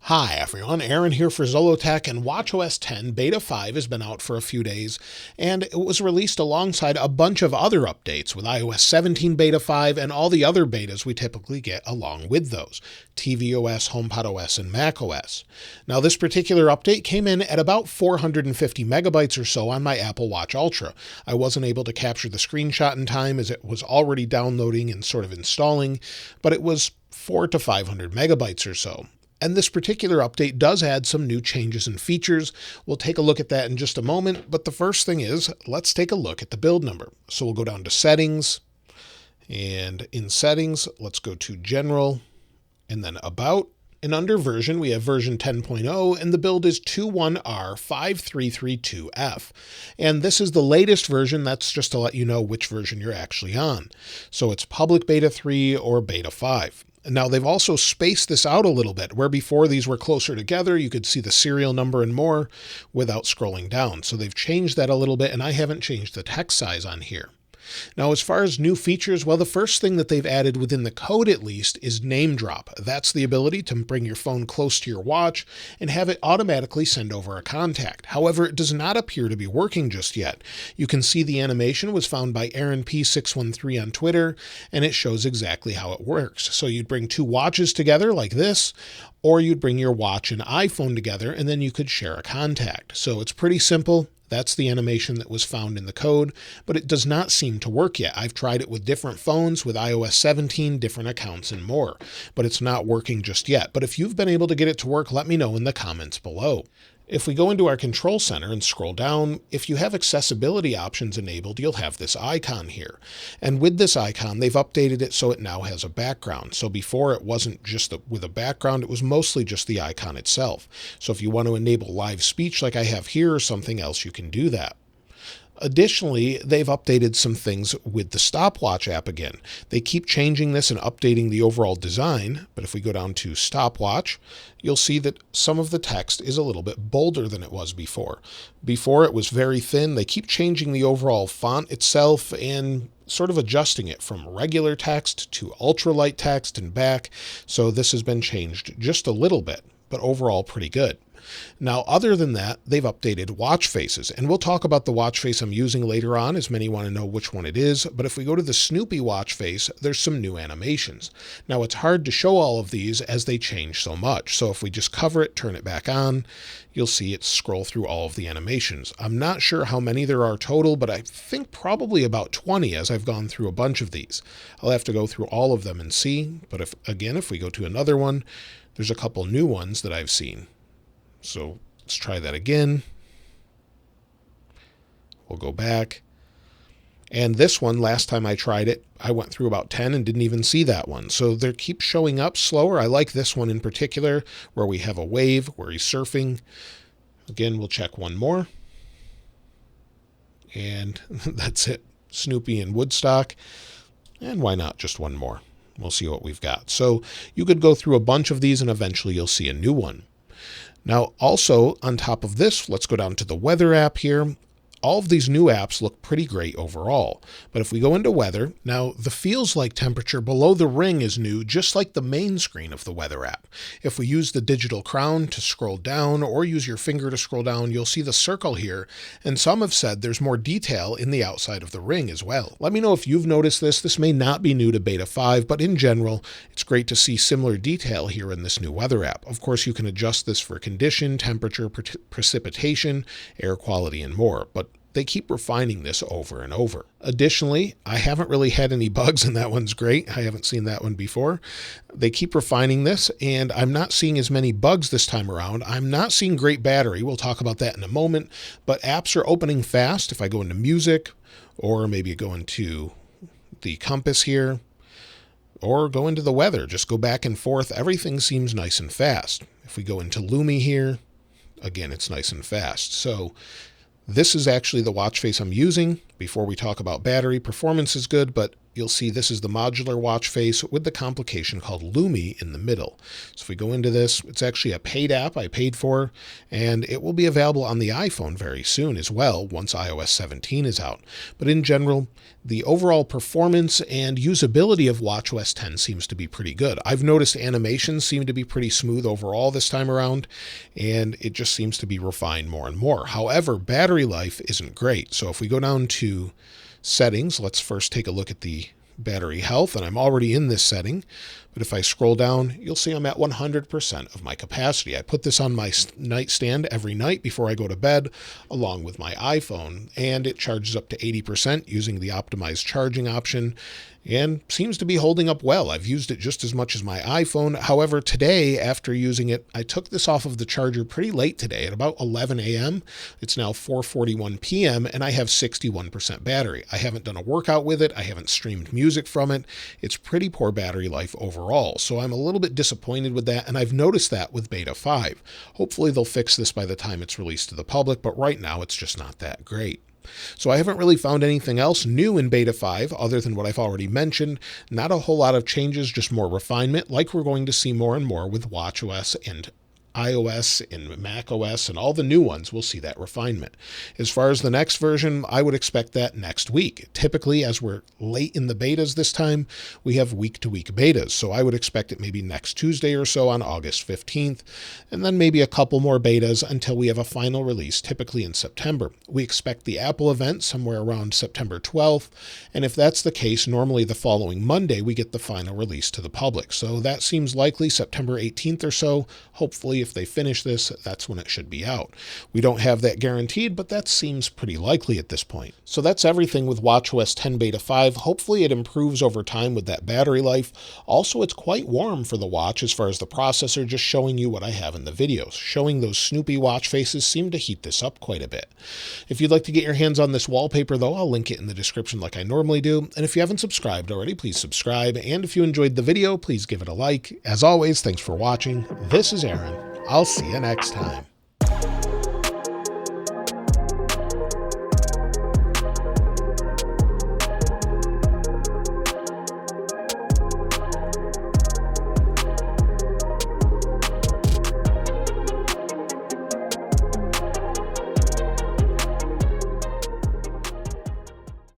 Hi everyone, Aaron here for Zollotech, and watchOS 10 Beta 5 has been out for a few days, and it was released alongside a bunch of other updates with iOS 17 Beta 5 and all the other betas we typically get along with those, tvOS, HomePodOS, and macOS. Now this particular update came in at about 450 megabytes or so on my Apple Watch Ultra. I wasn't able to capture the screenshot in time as it was already downloading and sort of installing, but it was 400 to 500 megabytes or so. And this particular update does add some new changes and features. We'll take a look at that in just a moment, but the first thing is, let's take a look at the build number. So we'll go down to Settings, and in Settings, let's go to General, and then About. And under Version, we have version 10.0, and the build is 21R5332F. And this is the latest version. That's just to let you know which version you're actually on. So it's Public Beta 3 or Beta 5. Now, they've also spaced this out a little bit, where before these were closer together, you could see the serial number and more without scrolling down. So they've changed that a little bit, and I haven't changed the text size on here. Now, as far as new features, well, the first thing that they've added within the code, at least, is name drop. That's the ability to bring your phone close to your watch and have it automatically send over a contact. However, it does not appear to be working just yet. You can see the animation was found by AaronP613 on Twitter, and it shows exactly how it works. So you'd bring two watches together like this, or you'd bring your watch and iPhone together, and then you could share a contact. So it's pretty simple. That's the animation that was found in the code, but it does not seem to work yet. I've tried it with different phones, with iOS 17, different accounts, and more, but it's not working just yet. But if you've been able to get it to work, let me know in the comments below. If we go into our control center and scroll down, if you have accessibility options enabled, you'll have this icon here. And with this icon, they've updated it so it now has a background. So before it wasn't just with a background, it was mostly just the icon itself. So if you want to enable live speech like I have here or something else, you can do that. Additionally, they've updated some things with the stopwatch app again. They keep changing this and updating the overall design, but if we go down to stopwatch, you'll see that some of the text is a little bit bolder than it was before. Before it was very thin. They keep changing the overall font itself and sort of adjusting it from regular text to ultralight text and back. So this has been changed just a little bit, but overall pretty good. Now, other than that, they've updated watch faces, and we'll talk about the watch face I'm using later on, as many want to know which one it is. But if we go to the Snoopy watch face, there's some new animations. Now, it's hard to show all of these as they change so much. So if we just cover it, turn it back on, you'll see it scroll through all of the animations. I'm not sure how many there are total, but I think probably about 20 as I've gone through a bunch of these. I'll have to go through all of them and see. But if we go to another one, there's a couple new ones that I've seen. So let's try that again. We'll go back. And this one, last time I tried it, I went through about 10 and didn't even see that one. So they keep showing up slower. I like this one in particular, where we have a wave, where he's surfing. Again, we'll check one more. And that's it. Snoopy and Woodstock. And why not just one more? We'll see what we've got. So you could go through a bunch of these and eventually you'll see a new one. Now, also on top of this, let's go down to the weather app here. All of these new apps look pretty great overall. But if we go into weather, now the feels like temperature below the ring is new, just like the main screen of the weather app. If we use the digital crown to scroll down or use your finger to scroll down, you'll see the circle here. And some have said there's more detail in the outside of the ring as well. Let me know if you've noticed this. This may not be new to Beta 5, but in general, it's great to see similar detail here in this new weather app. Of course, you can adjust this for condition, temperature, precipitation, air quality, and more. But they keep refining this over and over. Additionally, I haven't really had any bugs, and that one's great. I haven't seen that one before. They keep refining this, and I'm not seeing as many bugs this time around. I'm not seeing great battery. We'll talk about that in a moment. But apps are opening fast. If I go into music, or maybe go into the compass here, or go into the weather, just go back and forth. Everything seems nice and fast. If we go into Lumi here, again, it's nice and fast. So this is actually the watch face I'm using. Before we talk about battery, performance is good, but you'll see this is the modular watch face with the complication called Lumi in the middle. So if we go into this, it's actually a paid app I paid for, and it will be available on the iPhone very soon as well once iOS 17 is out. But in general, the overall performance and usability of watchOS 10 seems to be pretty good. I've noticed animations seem to be pretty smooth overall this time around, and it just seems to be refined more and more. However, battery life isn't great. So if we go down to settings, let's first take a look at the battery health, and I'm already in this setting. But if I scroll down, you'll see I'm at 100% of my capacity. I put this on my nightstand every night before I go to bed, along with my iPhone, and it charges up to 80% using the optimized charging option, and seems to be holding up well. I've used it just as much as my iPhone. However, today, after using it, I took this off of the charger pretty late today at about 11 a.m. It's now 4:41 p.m., and I have 61% battery. I haven't done a workout with it. I haven't streamed music from it. It's pretty poor battery life overall, so I'm a little bit disappointed with that, and I've noticed that with Beta 5. Hopefully they'll fix this by the time it's released to the public, but right now it's just not that great. So I haven't really found anything else new in Beta 5 other than what I've already mentioned. Not a whole lot of changes, just more refinement, like we're going to see more and more with watchOS and iOS and macOS and all the new ones. We'll see that refinement. As far as the next version, I would expect that next week. Typically, as we're late in the betas this time, we have week-to-week betas. So I would expect it maybe next Tuesday or so on August 15th, and then maybe a couple more betas until we have a final release, typically in September. We expect the Apple event somewhere around September 12th, and if that's the case, normally the following Monday, we get the final release to the public. So that seems likely September 18th or so. Hopefully, if they finish this, that's when it should be out. We don't have that guaranteed, but that seems pretty likely at this point. So that's everything with watchOS 10 Beta 5. Hopefully it improves over time with that battery life. Also, it's quite warm for the watch as far as the processor, just showing you what I have in the videos. Showing those Snoopy watch faces seem to heat this up quite a bit. If you'd like to get your hands on this wallpaper, though, I'll link it in the description like I normally do. And if you haven't subscribed already, please subscribe. And if you enjoyed the video, please give it a like. As always, thanks for watching. This is Aaron. I'll see you next time.